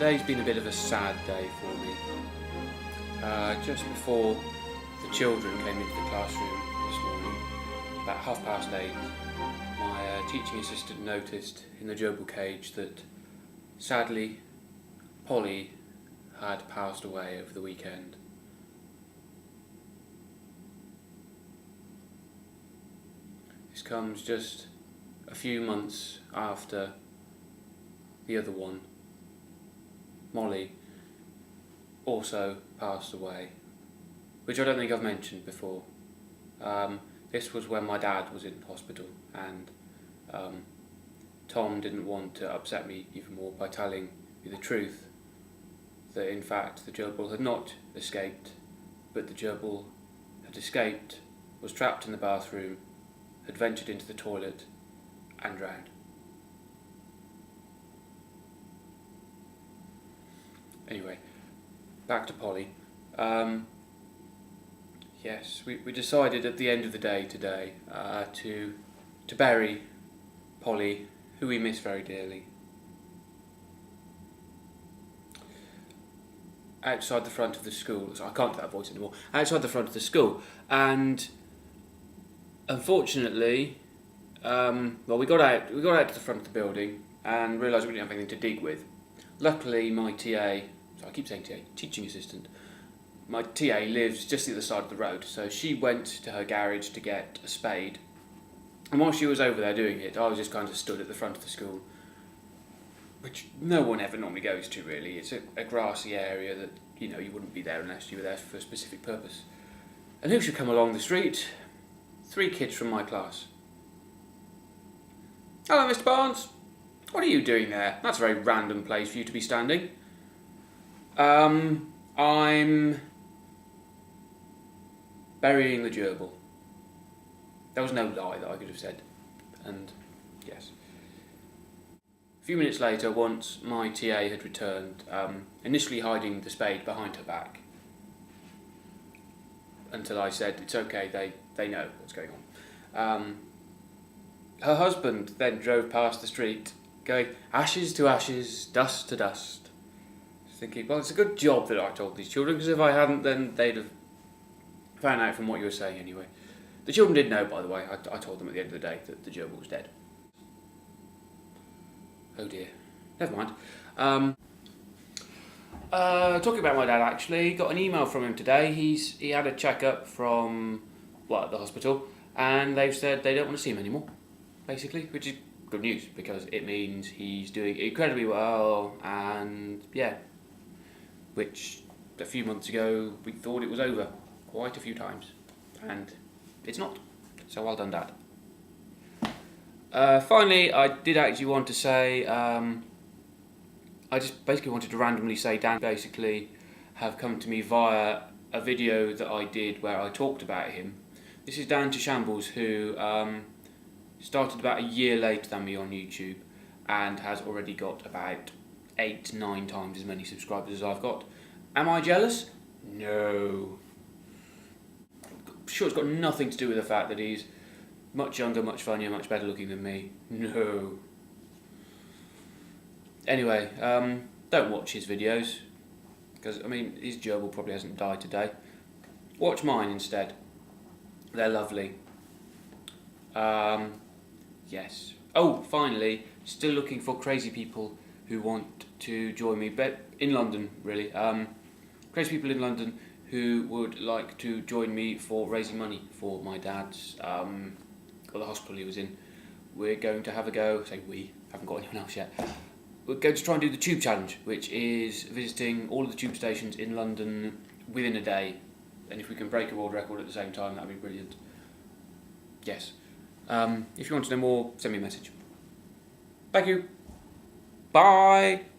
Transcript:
Today's been a bit of a sad day for me. Just before the children came into the classroom this morning, about 8:30, my teaching assistant noticed in the gerbil cage that, sadly, Polly had passed away over the weekend. This comes just a few months after the other one, Molly, also passed away, which I don't think I've mentioned before. This was when my dad was in hospital, and Tom didn't want to upset me even more by telling me the truth, that in fact the gerbil had not escaped, but the gerbil had escaped, was trapped in the bathroom, had ventured into the toilet and drowned. Anyway, back to Polly. Yes, we decided at the end of the day today to bury Polly, who we miss very dearly, outside the front of the school. So I can't do that voice anymore. Outside the front of the school, and unfortunately, we got out to the front of the building and realised we didn't have anything to dig with. Luckily, my TA, so I keep saying TA, teaching assistant, my TA lives just the other side of the road, so she went to her garage to get a spade. And while she was over there doing it, I was just kind of stood at the front of the school, which no one ever normally goes to, really. It's a grassy area that, you wouldn't be there unless you were there for a specific purpose. And who should come along the street? 3 kids from my class. "Hello, Mr. Barnes. What are you doing there? That's a very random place for you to be standing." I'm burying the gerbil. There was no lie that I could have said, and yes. A few minutes later, once my TA had returned, initially hiding the spade behind her back, until I said, "It's okay, they know what's going on." Her husband then drove past the street, going, "Ashes to ashes, dust to dust." Thinking, well, it's a good job that I told these children, because if I hadn't, then they'd have found out from what you were saying anyway. The children did know, by the way. I told them at the end of the day that the gerbil was dead. Oh dear. Never mind. Talking about my dad, actually, got an email from him today. He had a checkup from the hospital, and they've said they don't want to see him anymore, basically, which is good news, because it means he's doing incredibly well, and yeah, which a few months ago we thought it was over quite a few times, and it's not. So well done, Dad. Finally, I did actually want to say, I just basically wanted to randomly say Dan basically have come to me via a video that I did where I talked about him. This is Dan Shambles, who started about a year later than me on YouTube and has already got about 8-9 times as many subscribers as I've got. Am I jealous? No. I'm sure it's got nothing to do with the fact that he's much younger, much funnier, much better looking than me. No. Anyway, don't watch his videos, because, his gerbil probably hasn't died today. Watch mine instead. They're lovely. Yes. Oh, finally, still looking for crazy people who want to join me, but in London, really. Crazy people in London who would like to join me for raising money for my dad's, the hospital he was in. We're going to have a go, say we, haven't got anyone else yet. We're going to try and do the Tube Challenge, which is visiting all of the tube stations in London within a day. And if we can break a world record at the same time, that'd be brilliant. Yes. If you want to know more, send me a message. Thank you. Bye.